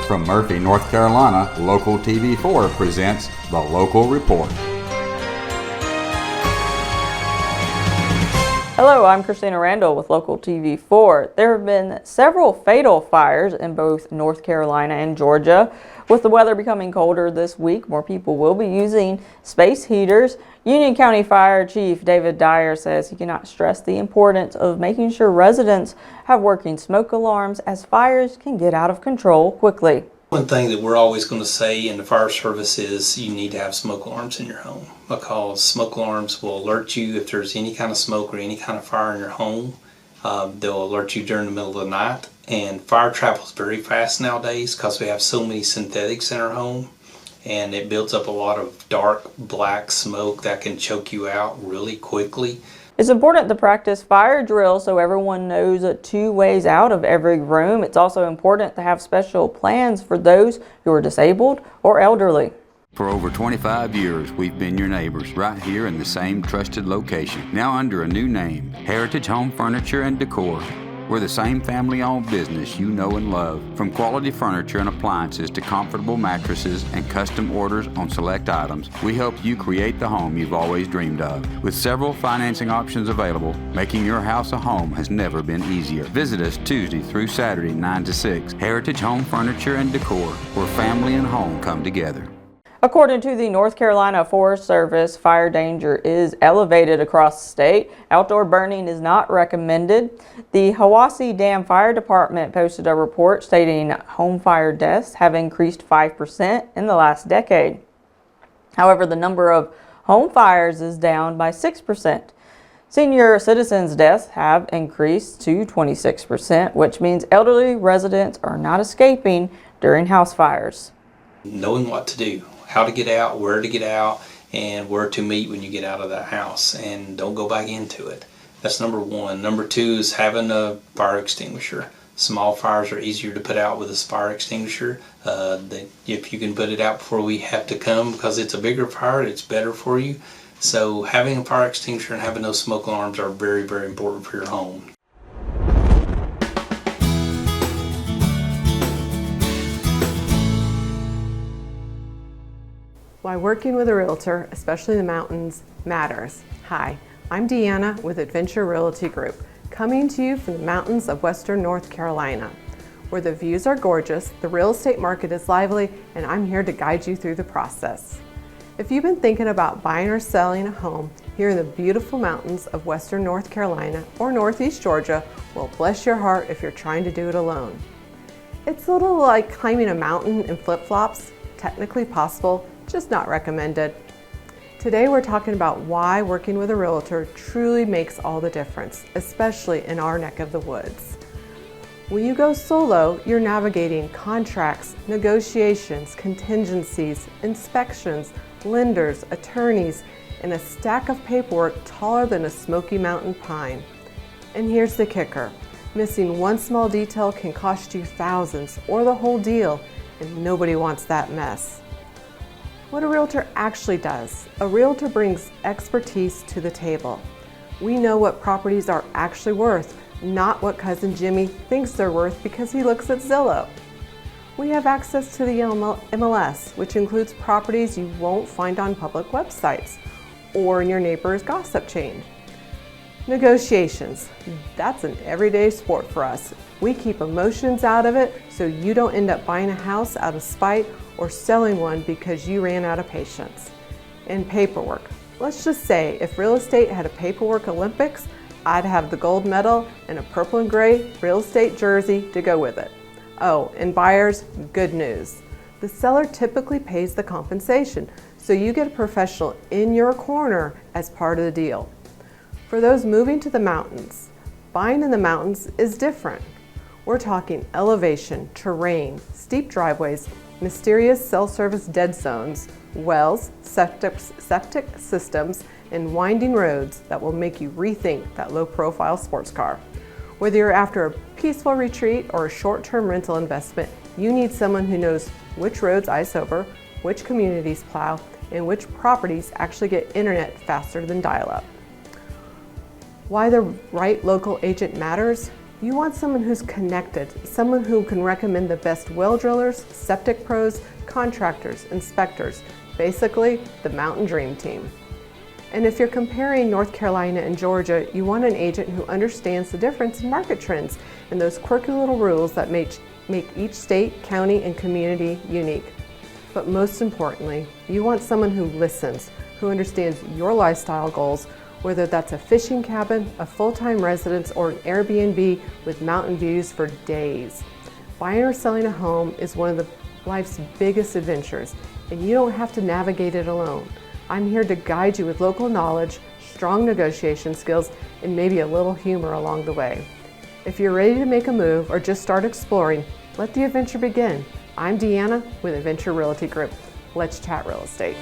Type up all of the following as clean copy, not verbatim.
From Murphy, North Carolina, Local TV 4 presents The Local Report. Hello, I'm Christina Randall with Local TV 4. There have been several fatal fires in both North Carolina and Georgia. With the weather becoming colder this week, more people will be using space heaters. Union County Fire Chief David Dyer says he cannot stress the importance of making sure residents have working smoke alarms as fires can get out of control quickly. One thing that we're always going to say in the fire service is you need to have smoke alarms in your home, because smoke alarms will alert you if there's any kind of smoke or any kind of fire in your home. They'll alert you during the middle of the night, and fire travels very fast nowadays because we have so many synthetics in our home, and it builds up a lot of dark black smoke that can choke you out really quickly. It's important to practice fire drills so everyone knows 2 ways out of every room. It's also important to have special plans for those who are disabled or elderly. For over 25 years, we've been your neighbors right here in the same trusted location, now under a new name, Heritage Home Furniture and Decor. We're the same family-owned business you know and love. From quality furniture and appliances to comfortable mattresses and custom orders on select items, we help you create the home you've always dreamed of. With several financing options available, making your house a home has never been easier. Visit us Tuesday through Saturday, 9 to 6. Heritage Home Furniture and Decor, where family and home come together. According to the North Carolina Forest Service, fire danger is elevated across the state. Outdoor burning is not recommended. The Hiwassee Dam Fire Department posted a report stating home fire deaths have increased 5% in the last decade. However, the number of home fires is down by 6%. Senior citizens' deaths have increased to 26%, which means elderly residents are not escaping during house fires. Knowing what to do, how to get out, where to get out, and where to meet when you get out of that house, and don't go back into it. That's number one. Number two is having a fire extinguisher. Small fires are easier to put out with a fire extinguisher. If you can put it out before we have to come, because it's a bigger fire, it's better for you. So having a fire extinguisher and having those smoke alarms are very, very important for your home. Why working with a realtor, especially in the mountains, matters. Hi, I'm Deanna with Adventure Realty Group, coming to you from the mountains of Western North Carolina. Where the views are gorgeous, the real estate market is lively, and I'm here to guide you through the process. If you've been thinking about buying or selling a home here in the beautiful mountains of Western North Carolina or Northeast Georgia, well, bless your heart if you're trying to do it alone. It's a little like climbing a mountain in flip-flops, technically possible, just not recommended. Today we're talking about why working with a realtor truly makes all the difference, especially in our neck of the woods. When you go solo, you're navigating contracts, negotiations, contingencies, inspections, lenders, attorneys, and a stack of paperwork taller than a Smoky Mountain pine. And here's the kicker. Missing one small detail can cost you thousands or the whole deal, and nobody wants that mess. What a realtor actually does. A realtor brings expertise to the table. We know what properties are actually worth, not what Cousin Jimmy thinks they're worth because he looks at Zillow. We have access to the MLS, which includes properties you won't find on public websites or in your neighbor's gossip chain. Negotiations. That's an everyday sport for us. We keep emotions out of it so you don't end up buying a house out of spite or selling one because you ran out of patience. And paperwork. Let's just say if real estate had a paperwork Olympics, I'd have the gold medal and a purple and gray real estate jersey to go with it. Oh, and buyers, good news. The seller typically pays the compensation, so you get a professional in your corner as part of the deal. For those moving to the mountains, buying in the mountains is different. We're talking elevation, terrain, steep driveways, mysterious cell service dead zones, wells, septic systems, and winding roads that will make you rethink that low-profile sports car. Whether you're after a peaceful retreat or a short-term rental investment, you need someone who knows which roads ice over, which communities plow, and which properties actually get internet faster than dial-up. Why the right local agent matters? You want someone who's connected, someone who can recommend the best well drillers, septic pros, contractors, inspectors, basically the Mountain Dream Team. And if you're comparing North Carolina and Georgia, you want an agent who understands the difference in market trends and those quirky little rules that make each state, county, and community unique. But most importantly, you want someone who listens, who understands your lifestyle goals, whether that's a fishing cabin, a full-time residence, or an Airbnb with mountain views for days. Buying or selling a home is one of life's biggest adventures, and you don't have to navigate it alone. I'm here to guide you with local knowledge, strong negotiation skills, and maybe a little humor along the way. If you're ready to make a move or just start exploring, let the adventure begin. I'm Deanna with Adventure Realty Group. Let's chat real estate.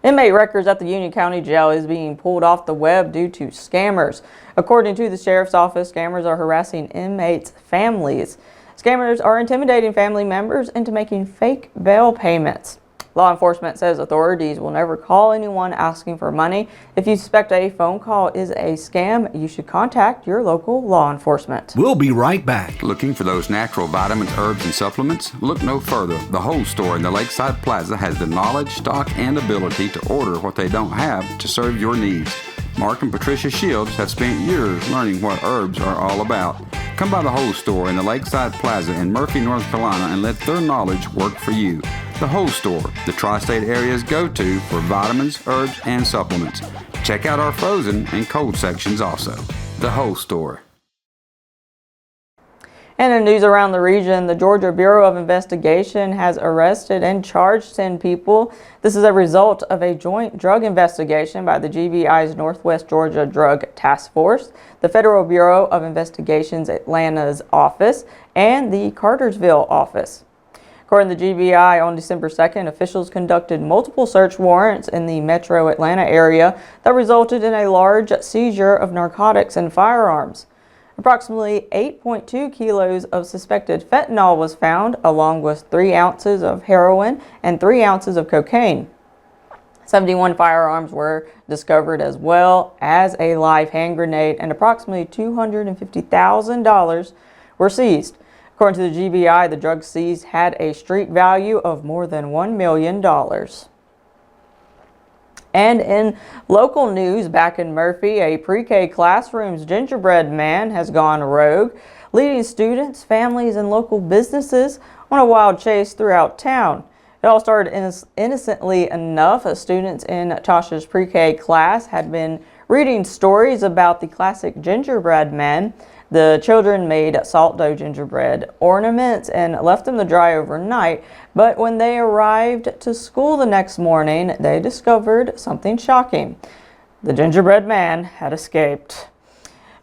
Inmate records at the Union County Jail is being pulled off the web due to scammers. According to the Sheriff's Office, scammers are harassing inmates' families. Scammers are intimidating family members into making fake bail payments. Law enforcement says authorities will never call anyone asking for money. If you suspect a phone call is a scam, you should contact your local law enforcement. We'll be right back. Looking for those natural vitamins, herbs, and supplements? Look no further. The Whole Store in the Lakeside Plaza has the knowledge, stock, and ability to order what they don't have to serve your needs. Mark and Patricia Shields have spent years learning what herbs are all about. Come by the Whole Store in the Lakeside Plaza in Murphy, North Carolina, and let their knowledge work for you. The Whole Store, the tri-state area's go-to for vitamins, herbs, and supplements. Check out our frozen and cold sections also. The Whole Store. And in news around the region, the Georgia Bureau of Investigation has arrested and charged 10 people. This is a result of a joint drug investigation by the GBI's Northwest Georgia Drug Task Force, the Federal Bureau of Investigation's Atlanta's office, and the Cartersville office. According to the GBI, on December 2nd, officials conducted multiple search warrants in the metro Atlanta area that resulted in a large seizure of narcotics and firearms. Approximately 8.2 kilos of suspected fentanyl was found, along with 3 ounces of heroin and 3 ounces of cocaine. 71 firearms were discovered, as well as a live hand grenade, and approximately $250,000 were seized. According to the GBI, the drugs seized had a street value of more than $1 million. And in local news, back in Murphy, a pre-K classroom's gingerbread man has gone rogue, leading students, families, and local businesses on a wild chase throughout town. It all started innocently enough. Students in Tasha's pre-K class had been reading stories about the classic gingerbread man. The children made salt dough gingerbread ornaments and left them to dry overnight, but when they arrived to school the next morning, they discovered something shocking. The gingerbread man had escaped.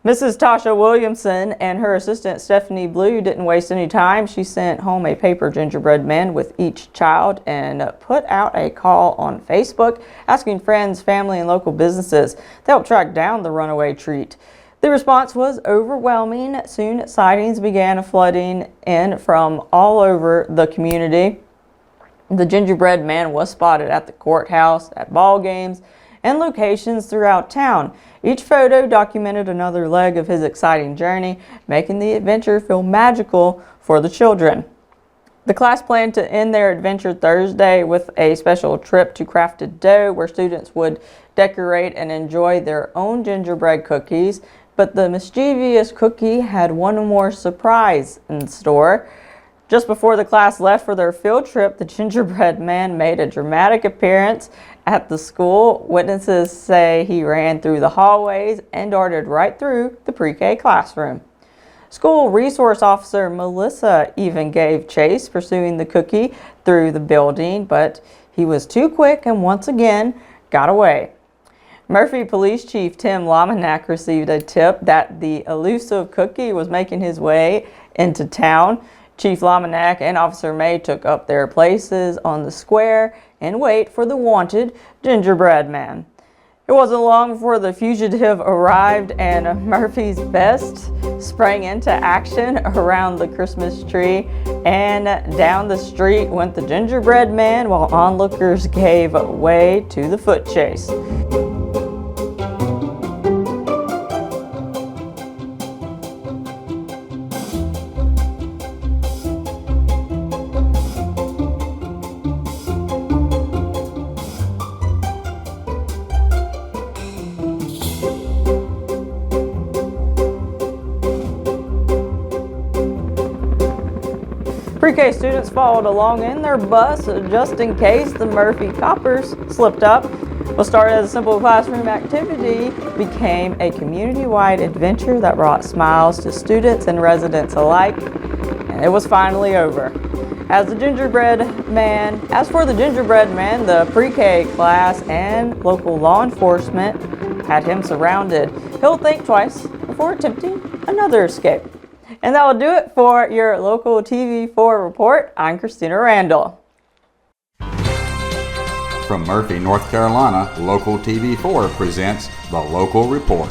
Mrs. Tasha Williamson and her assistant Stephanie Blue didn't waste any time. She sent home a paper gingerbread man with each child and put out a call on Facebook asking friends, family, and local businesses to help track down the runaway treat. The response was overwhelming. Soon, sightings began flooding in from all over the community. The gingerbread man was spotted at the courthouse, at ball games, and locations throughout town. Each photo documented another leg of his exciting journey, making the adventure feel magical for the children. The class planned to end their adventure Thursday with a special trip to Crafted Dough, where students would decorate and enjoy their own gingerbread cookies. But the mischievous cookie had one more surprise in store. Just before the class left for their field trip, the gingerbread man made a dramatic appearance at the school. Witnesses say he ran through the hallways and darted right through the pre-K classroom. School resource officer Melissa even gave chase, pursuing the cookie through the building, but he was too quick and once again got away. Murphy Police Chief Tim Lominack received a tip that the elusive cookie was making his way into town. Chief Lominack and Officer May took up their places on the square and wait for the wanted gingerbread man. It wasn't long before the fugitive arrived and Murphy's Best sprang into action around the Christmas tree, and down the street went the Gingerbread Man while onlookers gave way to the foot chase. Pre-K students followed along in their bus just in case the Murphy coppers slipped up. What started as a simple classroom activity became a community-wide adventure that brought smiles to students and residents alike, and it was finally over. As for the Gingerbread Man, the pre-K class and local law enforcement had him surrounded. He'll think twice before attempting another escape. And that will do it for your local TV4 report. I'm Christina Randall. From Murphy, North Carolina, Local TV4 presents the Local Report.